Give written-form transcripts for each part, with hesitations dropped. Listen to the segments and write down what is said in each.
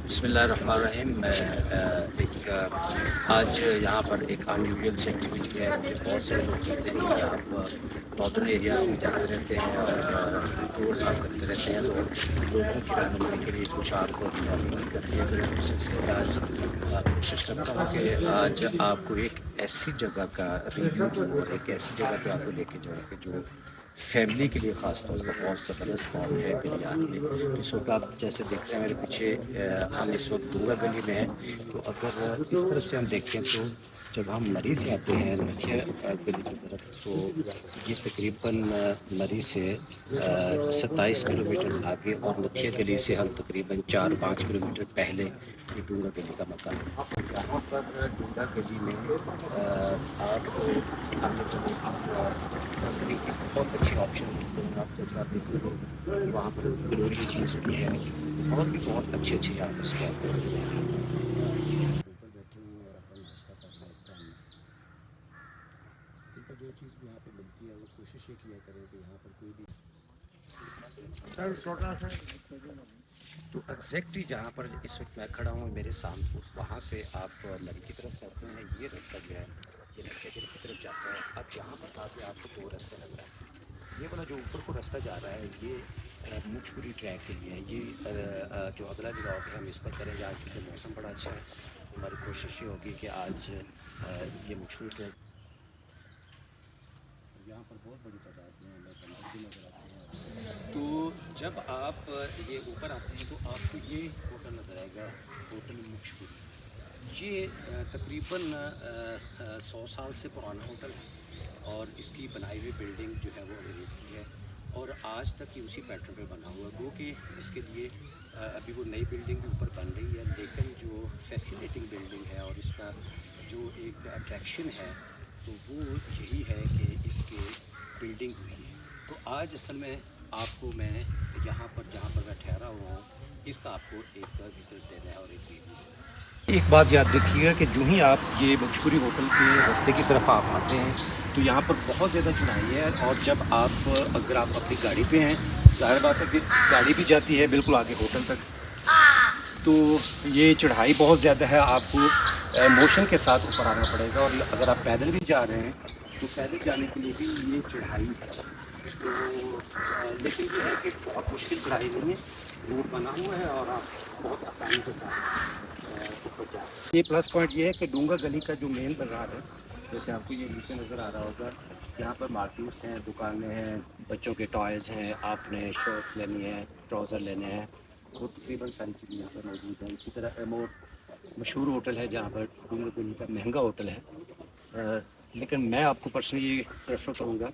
बिस्मिल्लाहिर्रहमानिर्रहीम। मैं आज यहाँ पर एक अनयूजुअल सी एक्टिविटी है। मुझे बहुत सारे लोग कहते हैं कि आप नॉर्दर्न एरियाज़ में जाते रहते हैं और टूर्स आप करते रहते हैं, तो लोगों की रहनुमाई के लिए कुछ आप एक्टिविटी करते हैं। तो मैं उस सिलसिले में आज कोशिश करता हूँ कि आज आपको एक ऐसी जगह का रिव्यू दूँ और एक ऐसी जगह पे आपको लेके जाऊँ कि जो फैमिली के लिए ख़ास तौर पर बहुत ज़बरदस्त स्पॉट है गलियान में। तो इस वक्त आप जैसे देख रहे हैं मेरे पीछे, हम इस वक्त डूंगा गली में हैं। तो अगर इस तरफ से हम देखें तो जब हम मरी से आते हैं नथिया गली की तरफ, तो ये तकरीबन मरी से 27 किलोमीटर आगे और नथिया गली से हम तकरीबन 4-5 किलोमीटर पहले ये डूंगा गली का मकान है। तो यहाँ पर डूंगा गली में आपको खाने पीने की बहुत अच्छी ऑप्शन है। तो आप जैसे आप देखेंगे वहाँ पर ग्लोरी चीज़ भी है और भी बहुत अच्छे अच्छे यहाँ पर स्पॉट हैं। ऊपर बैठे हुए हैं और अपना नाश्ता कर रहे हैं इस टाइम में। इनका जो चीज़ भी यहाँ पे मिलती है वो कोशिश ये किया करें कि यहाँ पर कोई भी तो एग्जैक्टली जहाँ पर इस वक्त मैं खड़ा हूँ मेरे सामने वहाँ से आप मरी की तरफ जाते हैं, ये रास्ता जो है ये नथिया गली की तरफ जाता है। अब यहाँ पर आके आपको दो रास्ते लग रहा है। ये वाला जो ऊपर को रास्ता जा रहा है ये मुचपुरी ट्रैक के लिए है। ये जो अगला ब्लॉग है हम इस पर करेंगे। आज चूँकि मौसम बड़ा अच्छा है, हमारी कोशिश ये होगी कि आज ये मुचपुरी ट्रैक, यहाँ पर बहुत बड़ी तादाद में हमें बंदर भी नज़र आते हैं। तो जब आप ये ऊपर आते हैं तो आपको ये होटल नज़र आएगा, होटल मुचपुरी। ये तकरीबन 100 साल से पुराना होटल है और इसकी बनाई हुई बिल्डिंग जो है वो अंग्रेज़ की है और आज तक ये उसी पैटर्न पे बना हुआ है। वो कि इसके लिए अभी वो नई बिल्डिंग भी ऊपर बन रही है, लेकिन जो फैसिनेटिंग बिल्डिंग है और इसका जो एक अट्रैक्शन है तो वो यही है कि इसके बिल्डिंग हुई है। तो आज असल में आपको मैं यहाँ पर जहाँ पर मैं ठहरा हुआ हूँ इसका आपको एक विज़िट देना है और एक रिव्यू। एक बात याद रखिएगा कि जो ही आप ये भोजपुरी होटल के रास्ते की तरफ आप आते हैं तो यहाँ पर बहुत ज़्यादा चढ़ाई है और जब आप अगर आप अपनी गाड़ी पे हैं, ज़ाहिर बात है कि गाड़ी भी जाती है बिल्कुल आगे होटल तक, तो ये चढ़ाई बहुत ज़्यादा है। आपको मोशन के साथ ऊपर आना पड़ेगा और अगर आप पैदल भी जा रहे हैं तो पैदल जाने के लिए भी ये चढ़ाई है। तो लेकिन ये है कि बहुत मुश्किल चढ़ाई नहीं है, रोड बना हुआ है और आप बहुत आसानी के साथ ऊपर जा सकते हैं। ये प्लस पॉइंट ये है कि डूंगा गली का जो मेन बाजार है, जैसे आपको ये नीचे नज़र आ रहा होगा, यहाँ पर मार्केट्स हैं, दुकानें हैं, बच्चों के टॉयज़ हैं, आपने शर्ट्स लेनी है, ट्राउज़र लेने हैं, वो तकरीबन सारी चीज़ें यहाँ पर मौजूद हैं। इसी तरह एमोर मशहूर होटल है जहाँ पर डूंगा गली का महंगा होटल है। लेकिन मैं आपको पर्सनली ये प्रेफर करूँगा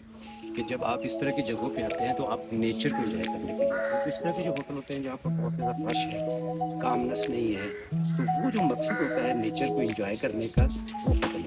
कि जब आप इस तरह की जगहों पे आते हैं तो आप नेचर को एंजॉय करने के लिए, तो इस तरह के जो होटल होते हैं जहाँ पर बहुत ज़्यादा रश है, कामनेस नहीं है, तो वो जो मकसद होता है नेचर को एंजॉय करने का, वो होटल है।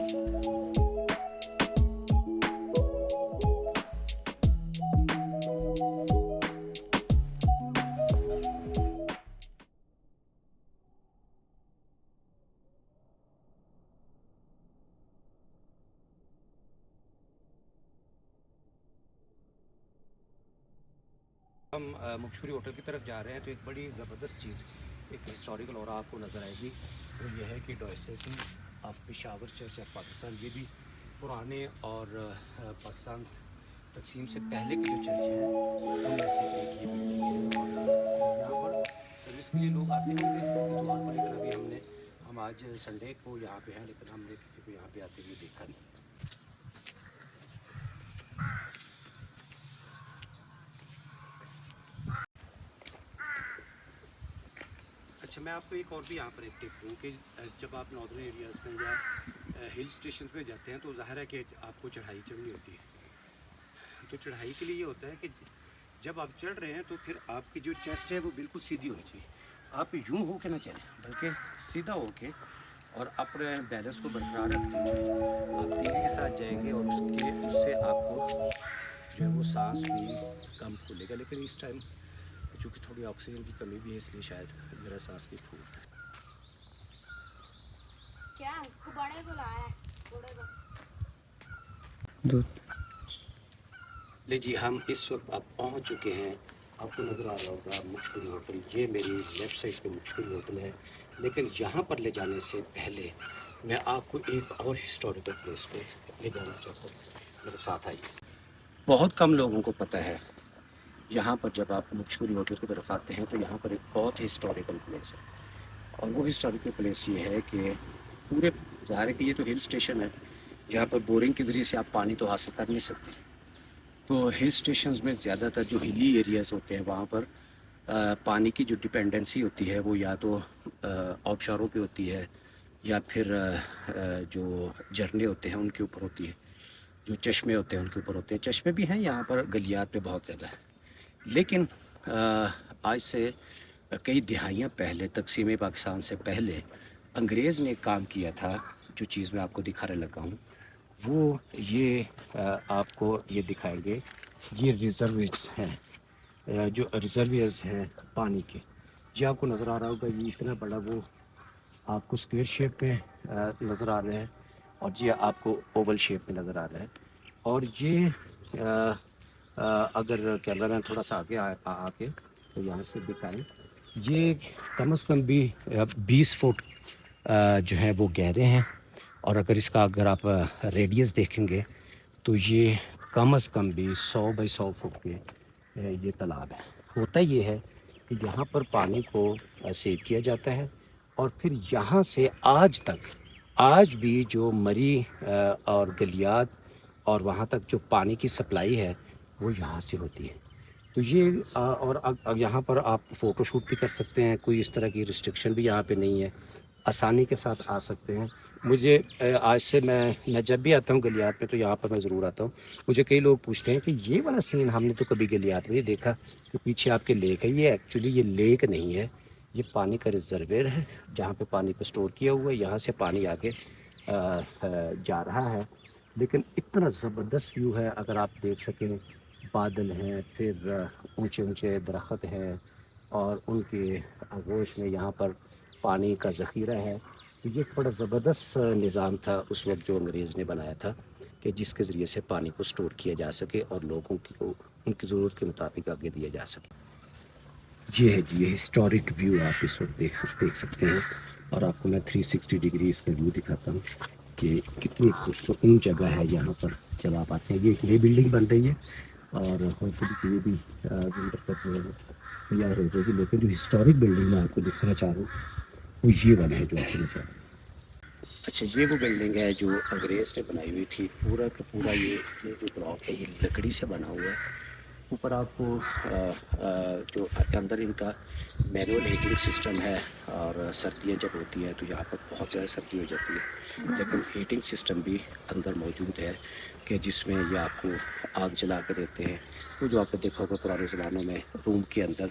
हम मुखशुरी होटल की तरफ जा रहे हैं तो एक बड़ी ज़बरदस्त चीज़, एक हिस्टोरिकल और आपको नज़र आएगी, वो ये है कि diocese of Peshawar church of Pakistan. ये भी पुराने और पाकिस्तान तकसीम से पहले के जो चर्च हैं उनमें से एक ये बिल्डिंग है और यहाँ पर सर्विस के लिए लोग आते होंगे इतवार को, लेकिन अभी हम आज संडे को यहाँ पे हैं, लेकिन हमने किसी को यहाँ पे आते हुए देखा नहीं। अच्छा, मैं आपको एक और भी यहाँ पर एक टिप दूँ कि जब आप नॉर्दर्न एरियाज़ में या हिल स्टेशन पे जाते हैं तो ज़ाहिर है कि आपको चढ़ाई चढ़नी होती है। तो चढ़ाई के लिए ये होता है कि जब आप चढ़ रहे हैं तो फिर आपकी जो चेस्ट है वो बिल्कुल सीधी होनी चाहिए। आप यूँ हो के ना चलें, बल्कि सीधा हो के और अपने बैलेंस को बरकरार रखते हुए आप तेज़ी के साथ जाएंगे और उससे आपको जो है वो सांस भी कम फूलेगा। लेकिन इस टाइम चूँकि थोड़ी ऑक्सीजन की कमी भी है इसलिए शायद मेरा सांस भी फूल रहा है। क्या बड़े को लाया है, बड़े को ले जी। हम इस वक्त अब पहुंच चुके हैं आपको नज़र आ रहा होगा मुश्किल होटल, ये मेरी लेफ़्ट साइड पे मुश्किल होटल है। लेकिन यहाँ पर ले जाने से पहले मैं आपको एक और हिस्टोरिकल प्लेस पे ले जाना चाहता हूँ। मेरे साथ आइए। बहुत कम लोगों को पता है, यहाँ पर जब आप मुश्किल होटल की तरफ आते हैं तो यहाँ पर एक बहुत हिस्टोरिकल प्लेस है। और वो हिस्टोरिकल प्लेस ये है कि पूरे, ज़ाहिर है कि ये तो हिल स्टेशन है, यहाँ पर बोरिंग के ज़रिए से आप पानी तो हासिल कर नहीं सकते। तो हिल स्टेशंस में ज़्यादातर जो हिली एरियाज़ होते हैं वहाँ पर पानी की जो डिपेंडेंसी होती है वो या तो ऑफशोरों पे होती है, या फिर जो झरने होते हैं उनके ऊपर होती है, जो चश्मे होते हैं उनके ऊपर होते हैं। चश्मे भी हैं यहाँ पर गलियात पे बहुत ज़्यादा है। लेकिन आज से कई दिहाइयाँ पहले, तकसीम पाकिस्तान से पहले, अंग्रेज़ ने काम किया था। जो चीज़ मैं आपको दिखाने लगा हूँ वो ये आपको ये दिखाएंगे। ये रिजर्वियर्स हैं, जो रिजर्वियर्स हैं पानी के। ये आपको नज़र आ रहा होगा, ये इतना बड़ा वो आपको स्क्वायर शेप में नज़र आ रहा है, और ये आपको ओवल शेप में नज़र आ रहा है। और ये अगर कैमरा मैन थोड़ा सा आगे आके तो यहाँ से दिखाएं, ये कम से कम भी 20 फुट जो है वो गहरे हैं। और अगर इसका अगर आप रेडियस देखेंगे तो ये कम से कम भी 100 बाई 100 फुट के ये तालाब है। होता ये है कि यहाँ पर पानी को सेव किया जाता है, और फिर यहाँ से आज तक, आज भी जो मरी और गलियात और वहाँ तक जो पानी की सप्लाई है वो यहाँ से होती है। तो ये और यहाँ पर आप फ़ोटो शूट भी कर सकते हैं, कोई इस तरह की रिस्ट्रिक्शन भी यहाँ पे नहीं है, आसानी के साथ आ सकते हैं। मुझे आज से मैं जब भी आता हूँ गलियात में तो यहाँ पर मैं ज़रूर आता हूँ। मुझे कई लोग पूछते हैं कि ये वाला सीन हमने तो कभी गलियात में नहीं देखा, कि पीछे आपके लेक है। ये एक्चुअली ये लेक नहीं है, ये पानी का रिजर्वेयर है जहाँ पे पानी को स्टोर किया हुआ है। यहाँ से पानी आगे जा रहा है। लेकिन इतना ज़बरदस्त व्यू है, अगर आप देख सकें, बादल हैं, फिर ऊंचे ऊंचे दरख्त हैं, और उनके आगोश में यहाँ पर पानी का ज़ख़ीरा है। तो ये बड़ा ज़बरदस्त निज़ाम था उस वक्त जो अंग्रेज़ ने बनाया था, कि जिसके ज़रिए से पानी को स्टोर किया जा सके और लोगों की को उनकी ज़रूरत के मुताबिक आगे दिया जा सके। ये है जी, ये हिस्टोरिक व्यू आप इस वक्त देख सकते हैं। और आपको मैं 360 डिग्री इसका व्यू दिखाता हूँ कि कितनी पुरसुकून जगह है यहाँ पर जब आप आते हैं। ये एक नई बिल्डिंग बन रही है, और होपफुली ये भी विंटर तक जो है वो तैयार हो जाएगी। लेकिन जो हिस्टोरिक बिल्डिंग मैं आपको दिखाना चाह रहा हूँ वो ये वाला है जो आपको नजर आ रहा है। अच्छा, ये वो बिल्डिंग है जो अंग्रेज़ ने बनाई हुई थी। पूरा का पूरा ये जो ब्लॉक है ये लकड़ी से बना हुआ है। ऊपर आपको जो अंदर इनका मैनुअल हीटिंग सिस्टम है, और सर्दियाँ जब होती हैं तो यहाँ पर बहुत ज़्यादा सर्दी हो जाती है, लेकिन हीटिंग सिस्टम भी अंदर मौजूद है, कि जिसमें ये आपको आग जला के देते हैं। वो जो आपने देखा होगा पुराने ज़मानों में रूम के अंदर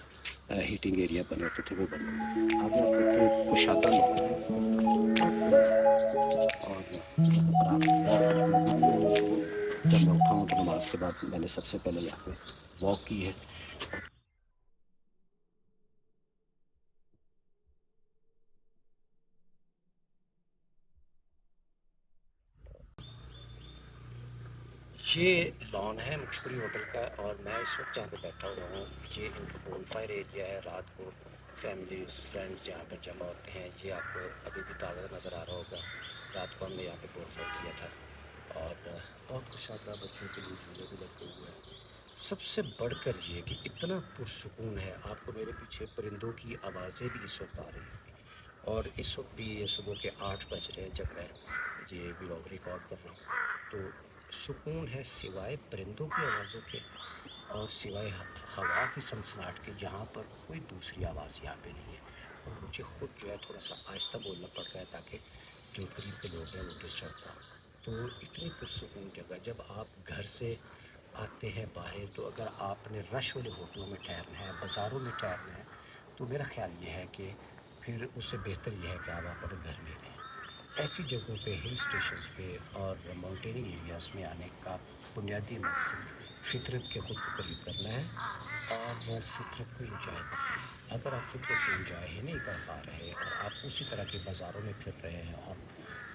हीटिंग एरिया बने होते थे, वो बने होते थे। आगे आप देखते हैं कुशादा लॉन है, और यहाँ पर आप जब मैं उठा हूँ तो नमाज के बाद मैंने सबसे पहले यहाँ पे वॉक की है। ये लॉन है मुशकरी होटल का, और मैं इस वक्त जहाँ पे बैठा हुआ हूँ ये इनका बोन फायर एरिया है। रात को फैमिलीज फ्रेंड्स यहाँ पर जमा होते हैं। ये आपको अभी भी ताज़ा नज़र आ रहा होगा। रात को हमने यहाँ पे बोन फायर किया था, और बहुत खुशादा बच्चों के लिए झूले भी लगे हुए हैं। सबसे बढ़कर ये कि इतना पुरसुकून है। आपको मेरे पीछे परिंदों की आवाज़ें भी इस वक्त आ रही हैं, और इस वक्त भी ये सुबह के 8 बज रहे हैं जब मैं ये व्लॉग रिकॉर्ड कर रहा हूँ। तो सुकून है सिवाय परिंदों की आवाज़ों के, और सिवाय हवा की सनसनाहट के। यहाँ पर कोई दूसरी आवाज़ यहाँ पे नहीं है, और मुझे ख़ुद जो है थोड़ा सा आहिस्ता बोलना पड़ रहा है ताकि जो करीब के लोग हैं वो डिस्टर्ब ना हो। तो इतनी पुरसुकून जगह, जब आप घर से आते हैं बाहर, तो अगर आपने रश वाले होटलों में ठहरना है, बाज़ारों में ठहरना है, तो मेरा ख़्याल ये है कि फिर उससे बेहतर यह है कि आप अपने घर में रहें। ऐसी जगहों पे, हिल स्टेशंस पे और माउंटेनिंग एरियाज़ में आने का बुनियादी मकसद फितरत के ख़ुद को करीब करना है, और फितरत को इंजॉय करना है। अगर आप फितरत को इंजॉय ही नहीं कर पा रहे और आप उसी तरह के बाज़ारों में फिर रहे हैं और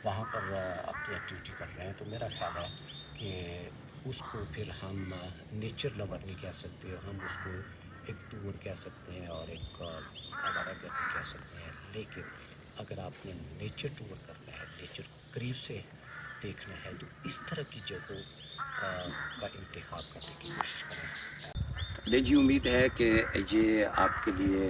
वहाँ पर अपनी एक्टिविटी कर रहे हैं, तो मेरा ख़्याल है कि उसको फिर हम नेचर लवर नहीं कह सकते, हम उसको एक टूर कह सकते हैं और एक आवारागर्दी कह सकते हैं, लेकिन अगर आपने नेचर टूर करना है, नेचर को करीब से देखना है, तो इस तरह की जगहों का इंतखाब करने की कोशिश करें। जी उम्मीद है कि ये आपके लिए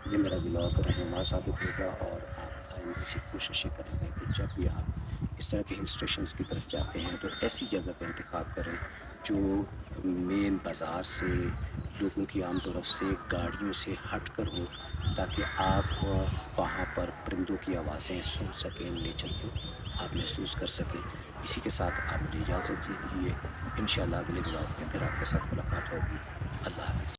ये मेरा व्लॉग रहनुमा साबित होगा और आप आइंदा से कोशिशें करेंगे कि जब भी आप इस तरह के हिल स्टेशंस की तरफ जाते हैं तो ऐसी जगह का इंतखाब करें जो मेन बाज़ार से, लोगों की आम तरफ से, गाड़ियों से हट कर हो, ताकि आप वहाँ पर परिंदों की आवाज़ें सुन सकें, नेचर को आप महसूस कर सकें। इसी के साथ आप मुझे इजाज़त दीजिए। इंशाअल्लाह अगले व्लॉग में फिर आपके साथ मुलाकात होगी। अल्लाह हाफ़िज़।